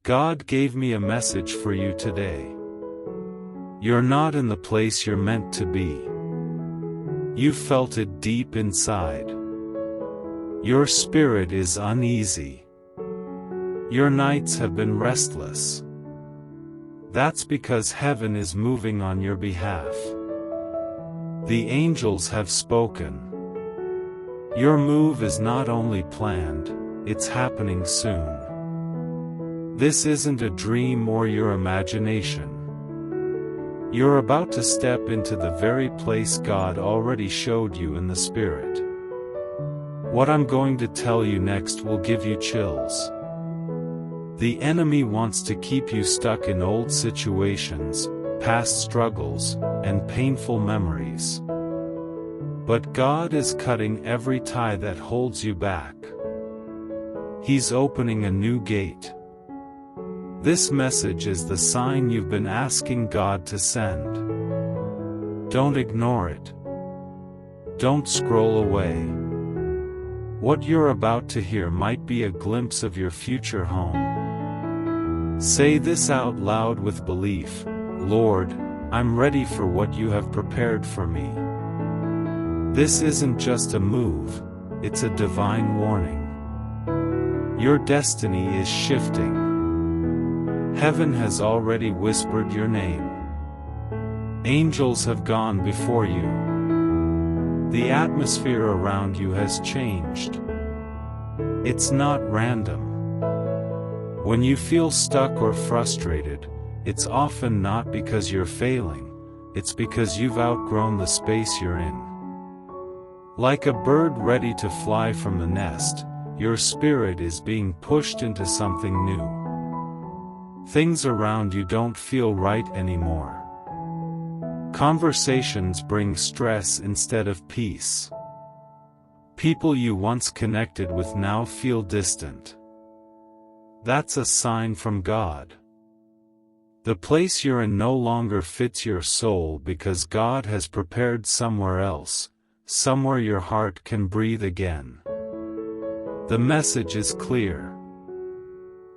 God gave me a message for you today. You're not in the place you're meant to be. You felt it deep inside. Your spirit is uneasy. Your nights have been restless. That's because heaven is moving on your behalf. The angels have spoken. Your move is not only planned, it's happening soon. This isn't a dream or your imagination. You're about to step into the very place God already showed you in the Spirit. What I'm going to tell you next will give you chills. The enemy wants to keep you stuck in old situations, past struggles, and painful memories. But God is cutting every tie that holds you back. He's opening a new gate. This message is the sign you've been asking God to send. Don't ignore it. Don't scroll away. What you're about to hear might be a glimpse of your future home. Say this out loud with belief: Lord, I'm ready for what you have prepared for me. This isn't just a move, it's a divine warning. Your destiny is shifting. Heaven has already whispered your name. Angels have gone before you. The atmosphere around you has changed. It's not random. When you feel stuck or frustrated, it's often not because you're failing, it's because you've outgrown the space you're in. Like a bird ready to fly from the nest, your spirit is being pushed into something new. Things around you don't feel right anymore. Conversations bring stress instead of peace. People you once connected with now feel distant. That's a sign from God. The place you're in no longer fits your soul because God has prepared somewhere else, somewhere your heart can breathe again. The message is clear.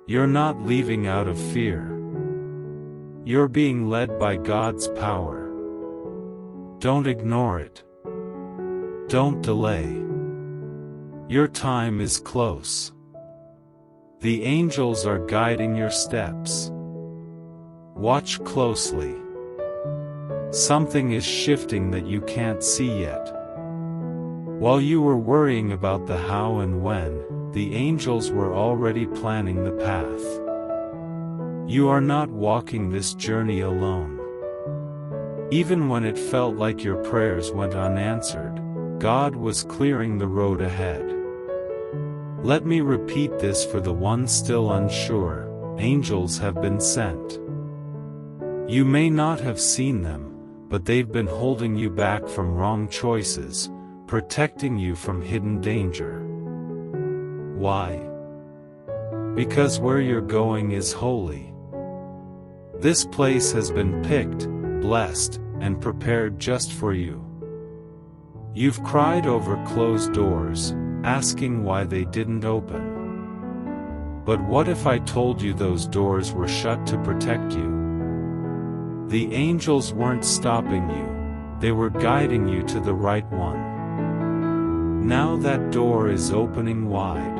You're not leaving out of fear. You're being led by God's power. Don't ignore it. Don't delay. Your time is close. The angels are guiding your steps. Watch closely. Something is shifting that you can't see yet. While you were worrying about the how and when, the angels were already planning the path. You are not walking this journey alone. Even when it felt like your prayers went unanswered, God was clearing the road ahead. Let me repeat this for the ones still unsure: angels have been sent. You may not have seen them, but they've been holding you back from wrong choices, protecting you from hidden danger. Why? Because where you're going is holy. This place has been picked, blessed, and prepared just for you. You've cried over closed doors, asking why they didn't open. But what if I told you those doors were shut to protect you? The angels weren't stopping you, they were guiding you to the right one. Now that door is opening wide.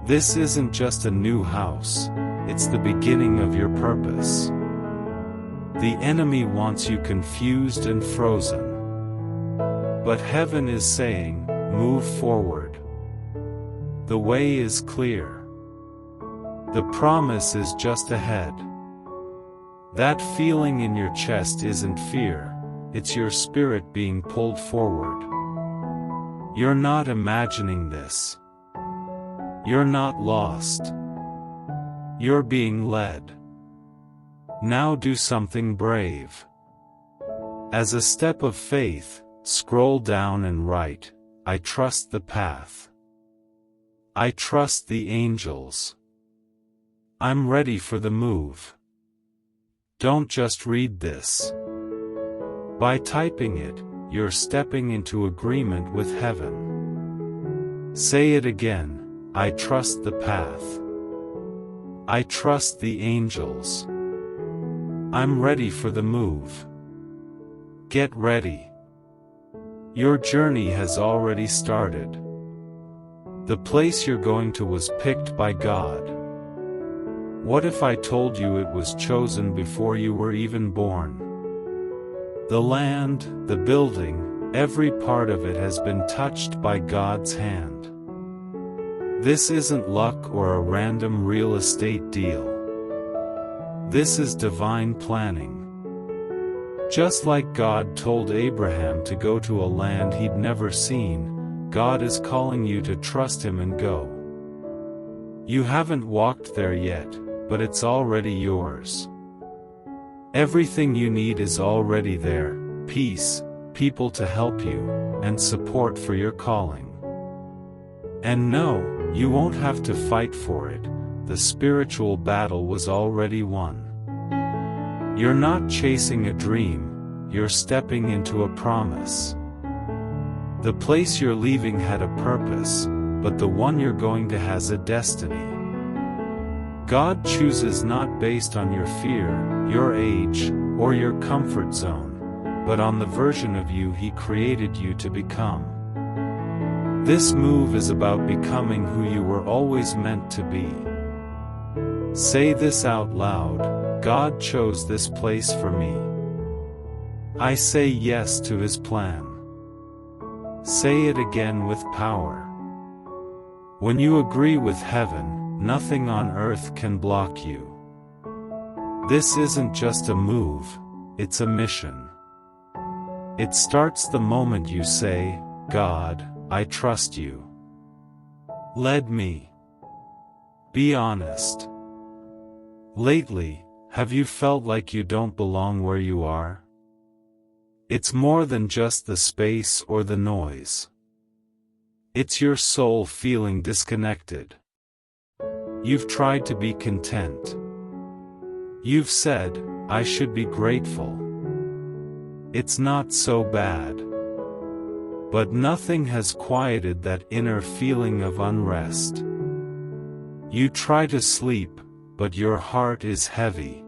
This isn't just a new house, it's the beginning of your purpose. The enemy wants you confused and frozen. But heaven is saying, move forward. The way is clear. The promise is just ahead. That feeling in your chest isn't fear, it's your spirit being pulled forward. You're not imagining this. You're not lost. You're being led. Now do something brave. As a step of faith, scroll down and write, I trust the path. I trust the angels. I'm ready for the move. Don't just read this. By typing it, you're stepping into agreement with heaven. Say it again, I trust the path. I trust the angels. I'm ready for the move. Get ready. Your journey has already started. The place you're going to was picked by God. What if I told you it was chosen before you were even born? The land, the building, every part of it has been touched by God's hand. This isn't luck or a random real estate deal. This is divine planning. Just like God told Abraham to go to a land he'd never seen, God is calling you to trust Him and go. You haven't walked there yet, but it's already yours. Everything you need is already there: peace, people to help you, and support for your calling. And no, you won't have to fight for it. The spiritual battle was already won. You're not chasing a dream, you're stepping into a promise. The place you're leaving had a purpose, but the one you're going to has a destiny. God chooses not based on your fear, your age, or your comfort zone, but on the version of you He created you to become. This move is about becoming who you were always meant to be. Say this out loud: God chose this place for me. I say yes to His plan. Say it again with power. When you agree with heaven, nothing on earth can block you. This isn't just a move, it's a mission. It starts the moment you say, God, I trust you. Lead me. Be honest. Lately, have you felt like you don't belong where you are? It's more than just the space or the noise. It's your soul feeling disconnected. You've tried to be content. You've said, I should be grateful. It's not so bad. But nothing has quieted that inner feeling of unrest. You try to sleep, but your heart is heavy.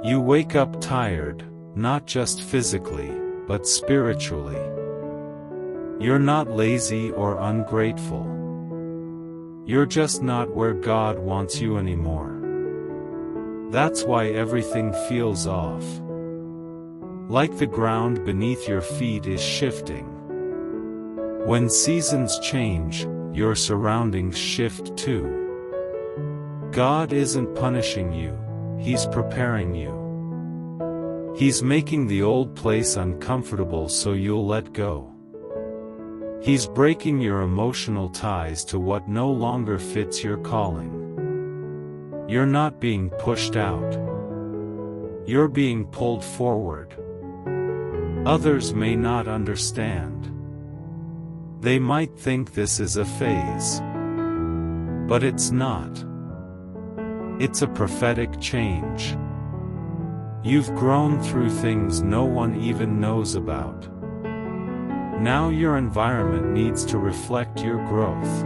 You wake up tired, not just physically, but spiritually. You're not lazy or ungrateful. You're just not where God wants you anymore. That's why everything feels off. Like the ground beneath your feet is shifting. When seasons change, your surroundings shift too. God isn't punishing you, He's preparing you. He's making the old place uncomfortable so you'll let go. He's breaking your emotional ties to what no longer fits your calling. You're not being pushed out. You're being pulled forward. Others may not understand. They might think this is a phase. But it's not. It's a prophetic change. You've grown through things no one even knows about. Now your environment needs to reflect your growth.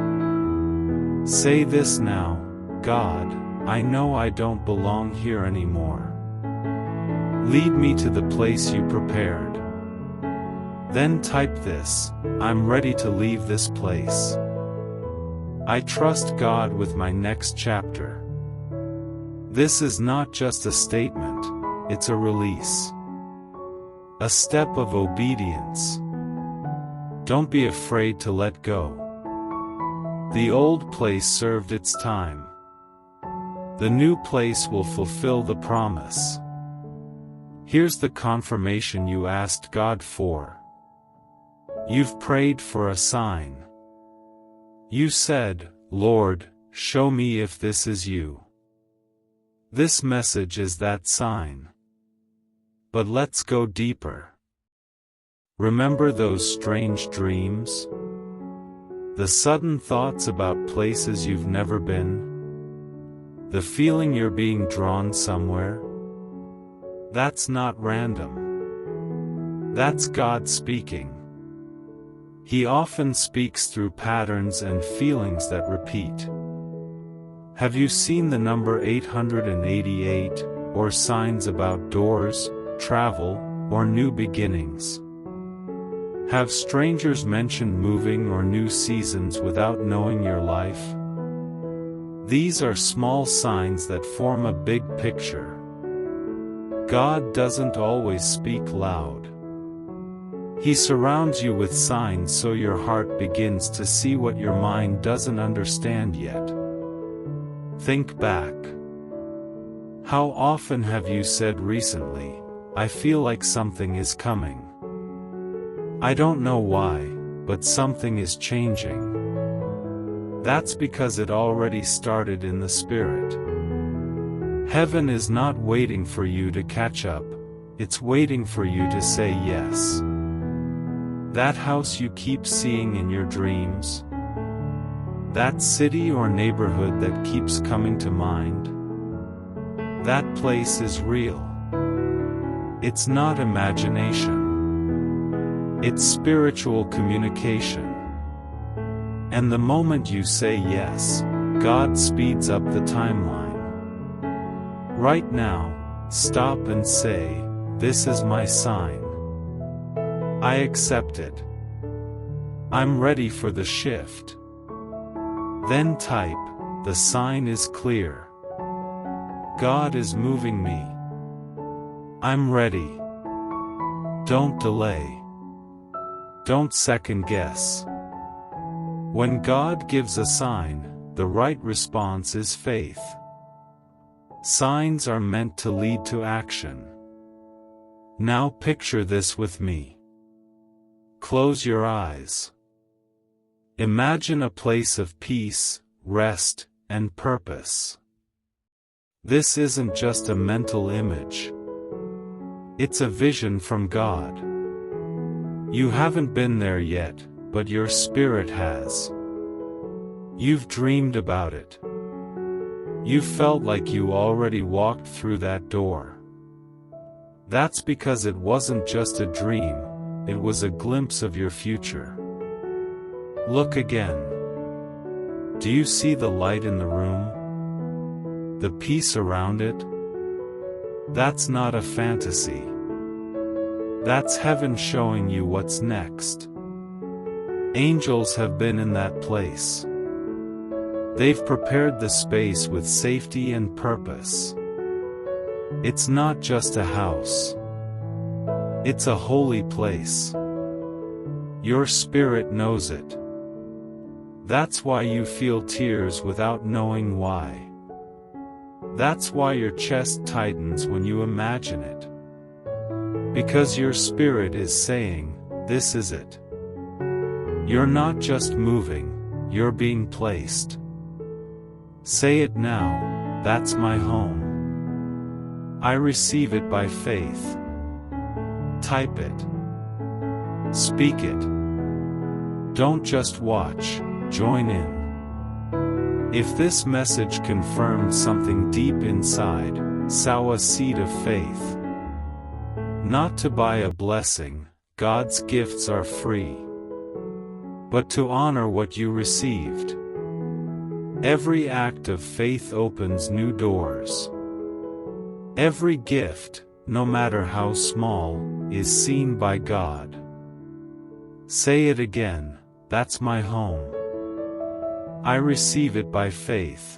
Say this now: God, I know I don't belong here anymore. Lead me to the place you prepared. Then type this: I'm ready to leave this place. I trust God with my next chapter. This is not just a statement, it's a release. A step of obedience. Don't be afraid to let go. The old place served its time. The new place will fulfill the promise. Here's the confirmation you asked God for. You've prayed for a sign. You said, Lord, show me if this is you. This message is that sign. But let's go deeper. Remember those strange dreams? The sudden thoughts about places you've never been? The feeling you're being drawn somewhere? That's not random. That's God speaking. He often speaks through patterns and feelings that repeat. Have you seen the number 888, or signs about doors, travel, or new beginnings? Have strangers mentioned moving or new seasons without knowing your life? These are small signs that form a big picture. God doesn't always speak loud. He surrounds you with signs so your heart begins to see what your mind doesn't understand yet. Think back. How often have you said recently, "I feel like something is coming. I don't know why, but something is changing." That's because it already started in the Spirit. Heaven is not waiting for you to catch up, it's waiting for you to say yes. That house you keep seeing in your dreams? That city or neighborhood that keeps coming to mind? That place is real. It's not imagination. It's spiritual communication. And the moment you say yes, God speeds up the timeline. Right now, stop and say, "This is my sign. I accept it. I'm ready for the shift." Then type, "The sign is clear. God is moving me. I'm ready." Don't delay. Don't second guess. When God gives a sign, the right response is faith. Signs are meant to lead to action. Now picture this with me. Close your eyes. Imagine a place of peace, rest, and purpose. This isn't just a mental image. It's a vision from God. You haven't been there yet, but your spirit has. You've dreamed about it. You felt like you already walked through that door. That's because it wasn't just a dream, it was a glimpse of your future. Look again. Do you see the light in the room? The peace around it? That's not a fantasy. That's heaven showing you what's next. Angels have been in that place. They've prepared the space with safety and purpose. It's not just a house. It's a holy place. Your spirit knows it. That's why you feel tears without knowing why. That's why your chest tightens when you imagine it. Because your spirit is saying, "This is it." You're not just moving, you're being placed. Say it now, "That's my home. I receive it by faith." Type it. Speak it. Don't just watch, join in. If this message confirmed something deep inside, sow a seed of faith. Not to buy a blessing, God's gifts are free. But to honor what you received. Every act of faith opens new doors. Every gift, no matter how small, is seen by God. Say it again, "That's my home. I receive it by faith."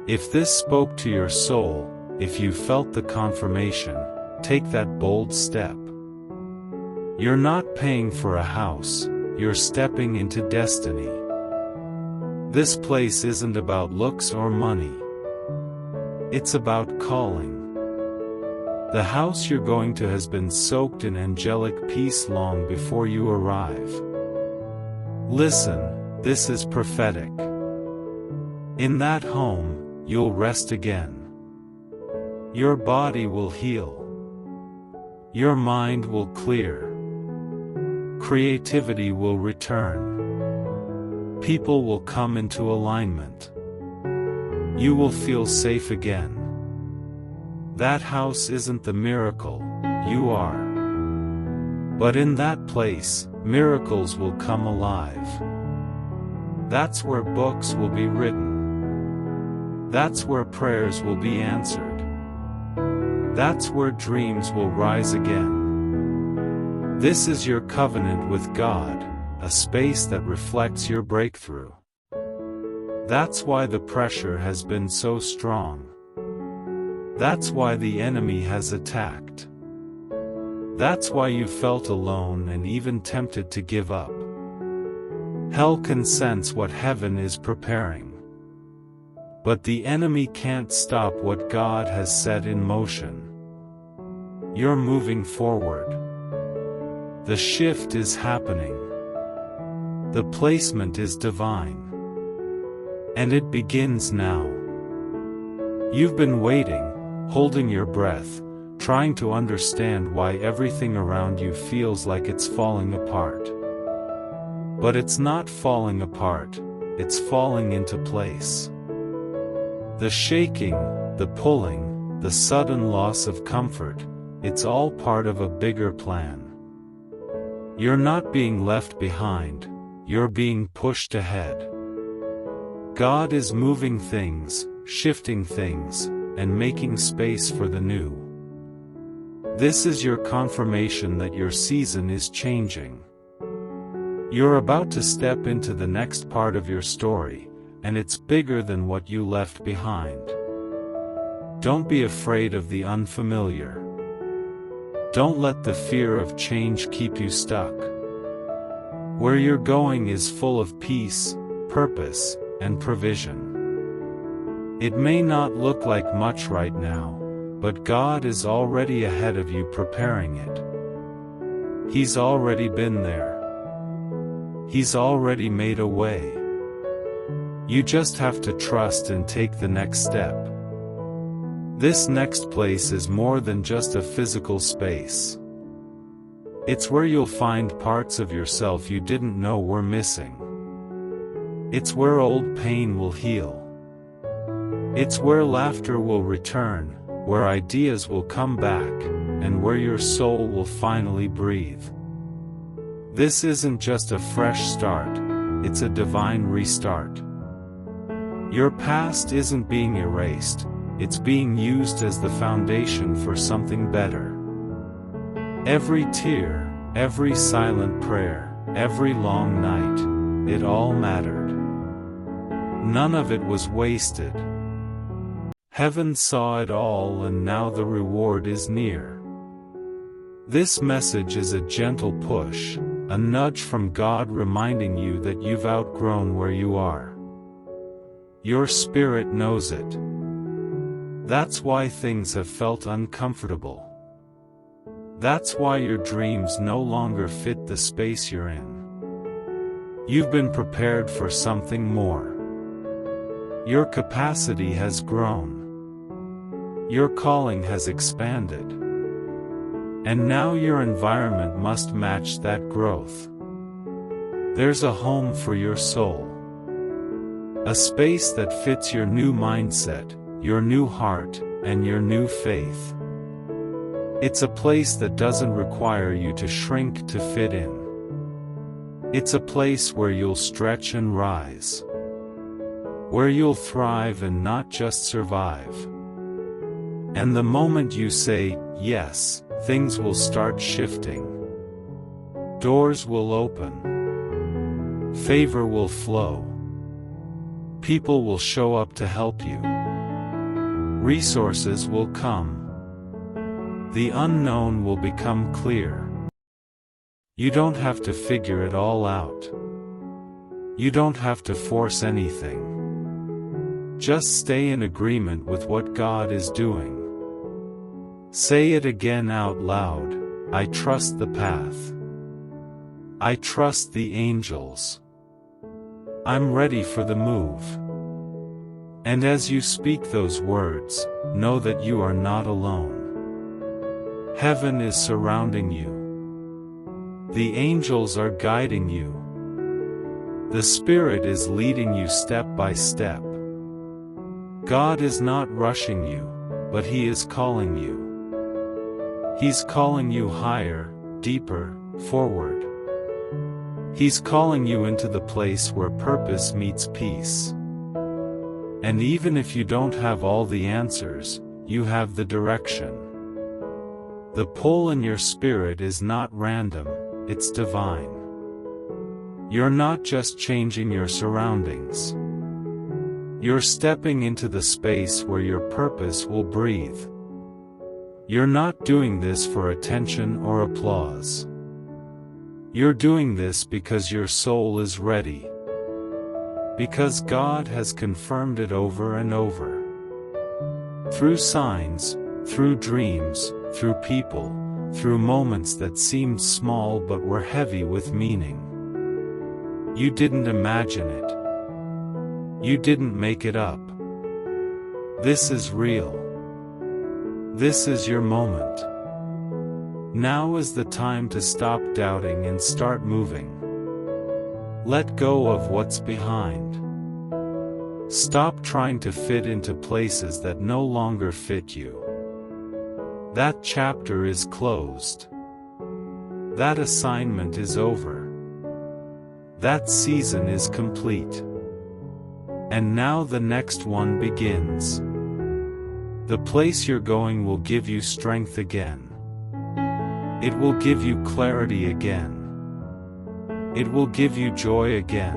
If this spoke to your soul, if you felt the confirmation, take that bold step. You're not paying for a house, you're stepping into destiny. This place isn't about looks or money. It's about calling. The house you're going to has been soaked in angelic peace long before you arrive. Listen, this is prophetic. In that home, you'll rest again. Your body will heal. Your mind will clear. Creativity will return. People will come into alignment. You will feel safe again. That house isn't the miracle, you are. But in that place, miracles will come alive. That's where books will be written. That's where prayers will be answered. That's where dreams will rise again. This is your covenant with God, a space that reflects your breakthrough. That's why the pressure has been so strong. That's why the enemy has attacked. That's why you felt alone and even tempted to give up. Hell can sense what heaven is preparing. But the enemy can't stop what God has set in motion. You're moving forward. The shift is happening. The placement is divine. And it begins now. You've been waiting, holding your breath, trying to understand why everything around you feels like it's falling apart. But it's not falling apart, it's falling into place. The shaking, the pulling, the sudden loss of comfort, it's all part of a bigger plan. You're not being left behind, you're being pushed ahead. God is moving things, shifting things, and making space for the new. This is your confirmation that your season is changing. You're about to step into the next part of your story, and it's bigger than what you left behind. Don't be afraid of the unfamiliar. Don't let the fear of change keep you stuck. Where you're going is full of peace, purpose, and provision. It may not look like much right now, but God is already ahead of you preparing it. He's already been there. He's already made a way. You just have to trust and take the next step. This next place is more than just a physical space. It's where you'll find parts of yourself you didn't know were missing. It's where old pain will heal. It's where laughter will return, where ideas will come back, and where your soul will finally breathe. This isn't just a fresh start, it's a divine restart. Your past isn't being erased, it's being used as the foundation for something better. Every tear, every silent prayer, every long night, it all mattered. None of it was wasted. Heaven saw it all, and now the reward is near. This message is a gentle push, a nudge from God reminding you that you've outgrown where you are. Your spirit knows it. That's why things have felt uncomfortable. That's why your dreams no longer fit the space you're in. You've been prepared for something more. Your capacity has grown. Your calling has expanded. And now your environment must match that growth. There's a home for your soul. A space that fits your new mindset, your new heart, and your new faith. It's a place that doesn't require you to shrink to fit in. It's a place where you'll stretch and rise. Where you'll thrive and not just survive. And the moment you say, yes, things will start shifting. Doors will open. Favor will flow. People will show up to help you. Resources will come. The unknown will become clear. You don't have to figure it all out. You don't have to force anything. Just stay in agreement with what God is doing. Say it again out loud, I trust the path. I trust the angels. I'm ready for the move. And as you speak those words, know that you are not alone. Heaven is surrounding you. The angels are guiding you. The Spirit is leading you step by step. God is not rushing you, but He is calling you. He's calling you higher, deeper, forward. He's calling you into the place where purpose meets peace. And even if you don't have all the answers, you have the direction. The pull in your spirit is not random, it's divine. You're not just changing your surroundings. You're stepping into the space where your purpose will breathe. You're not doing this for attention or applause. You're doing this because your soul is ready. Because God has confirmed it over and over. Through signs, through dreams, through people, through moments that seemed small but were heavy with meaning. You didn't imagine it. You didn't make it up. This is real. This is your moment. Now is the time to stop doubting and start moving. Let go of what's behind. Stop trying to fit into places that no longer fit you. That chapter is closed. That assignment is over. That season is complete. And now the next one begins. The place you're going will give you strength again. It will give you clarity again. It will give you joy again.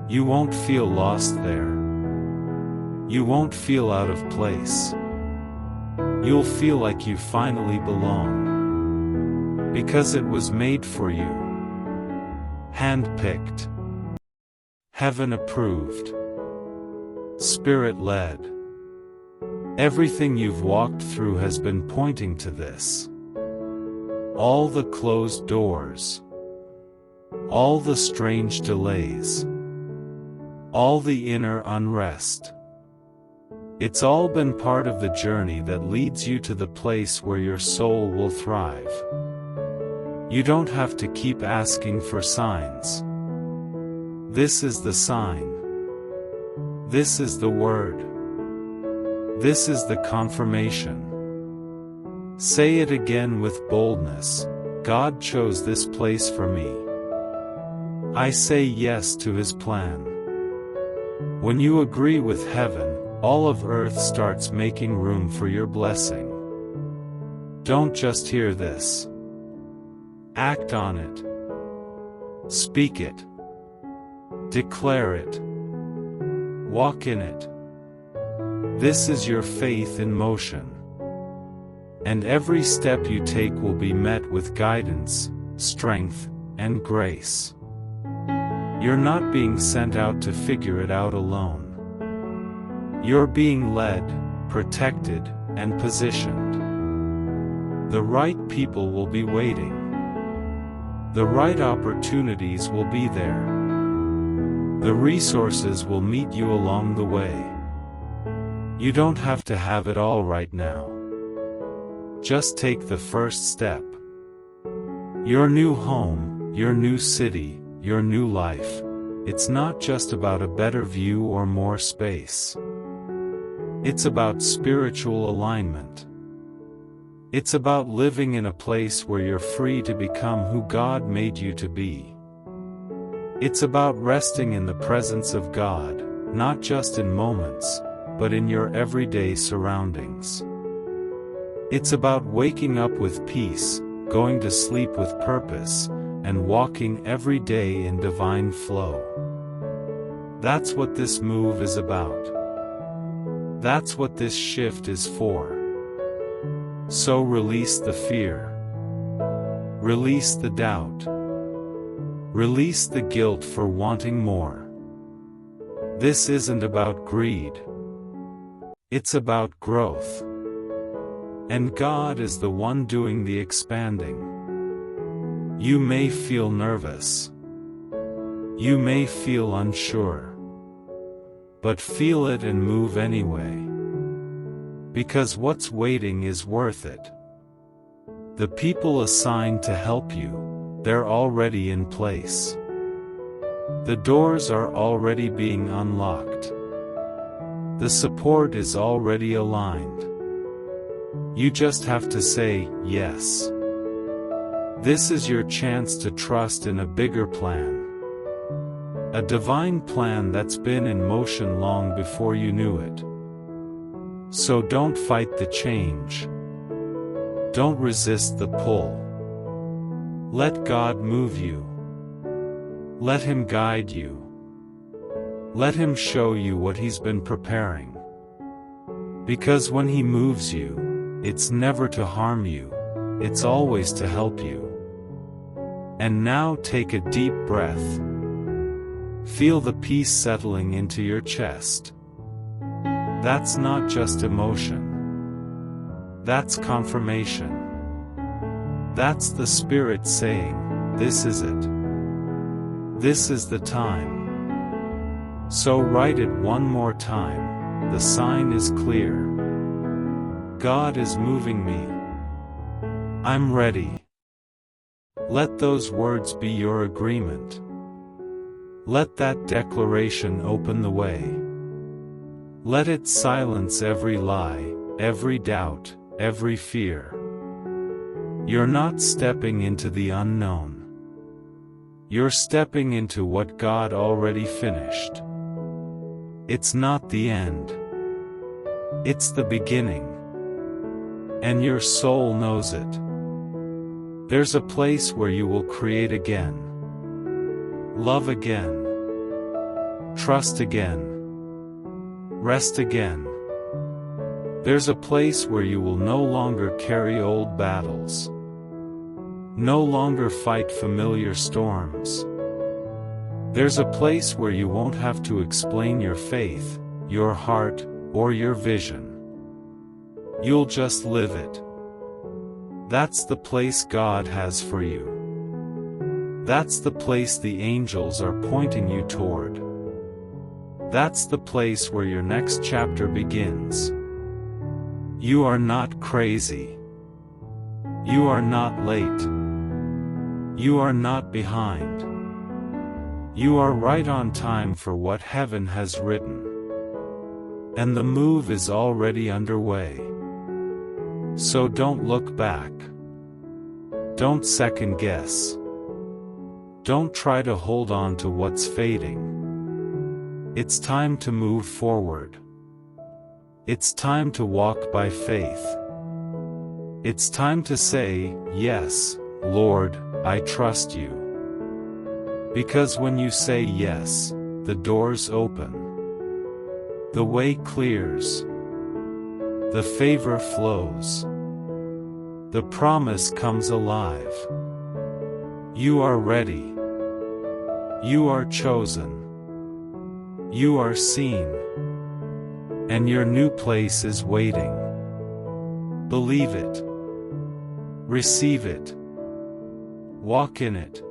You won't feel lost there. You won't feel out of place. You'll feel like you finally belong. Because it was made for you. Hand-picked. Heaven approved. Spirit-led. Everything you've walked through has been pointing to this. All the closed doors. All the strange delays. All the inner unrest. It's all been part of the journey that leads you to the place where your soul will thrive. You don't have to keep asking for signs. This is the sign. This is the word. This is the confirmation. Say it again with boldness. God chose this place for me. I say yes to His plan. When you agree with heaven, all of earth starts making room for your blessing. Don't just hear this. Act on it. Speak it. Declare it. Walk in it. This is your faith in motion. And every step you take will be met with guidance, strength, and grace. You're not being sent out to figure it out alone. You're being led, protected, and positioned. The right people will be waiting. The right opportunities will be there. The resources will meet you along the way. You don't have to have it all right now. Just take the first step. Your new home, your new city, your new life. It's not just about a better view or more space. It's about spiritual alignment. It's about living in a place where you're free to become who God made you to be. It's about resting in the presence of God, not just in moments, but in your everyday surroundings. It's about waking up with peace, going to sleep with purpose, and walking every day in divine flow. That's what this move is about. That's what this shift is for. So release the fear. Release the doubt. Release the guilt for wanting more. This isn't about greed. It's about growth. And God is the one doing the expanding. You may feel nervous. You may feel unsure. But feel it and move anyway. Because what's waiting is worth it. The people assigned to help you, they're already in place. The doors are already being unlocked. The support is already aligned. You just have to say, yes. This is your chance to trust in a bigger plan. A divine plan that's been in motion long before you knew it. So don't fight the change. Don't resist the pull. Let God move you. Let Him guide you. Let Him show you what He's been preparing. Because when He moves you, it's never to harm you, it's always to help you. And now take a deep breath. Feel the peace settling into your chest. That's not just emotion. That's confirmation. That's the Spirit saying, this is it. This is the time. So write it one more time. The sign is clear. God is moving me. I'm ready. Let those words be your agreement. Let that declaration open the way. Let it silence every lie, every doubt, every fear. You're not stepping into the unknown. You're stepping into what God already finished. It's not the end. It's the beginning. And your soul knows it. There's a place where you will create again. Love again. Trust again. Rest again. There's a place where you will no longer carry old battles. No longer fight familiar storms. There's a place where you won't have to explain your faith, your heart, or your vision. You'll just live it. That's the place God has for you. That's the place the angels are pointing you toward. That's the place where your next chapter begins. You are not crazy. You are not late. You are not behind. You are right on time for what heaven has written. And the move is already underway. So don't look back. Don't second guess. Don't try to hold on to what's fading. It's time to move forward. It's time to walk by faith. It's time to say, yes, Lord, I trust you. Because when you say yes, the doors open. The way clears. The favor flows. The promise comes alive. You are ready. You are chosen. You are seen. And your new place is waiting. Believe it. Receive it. Walk in it.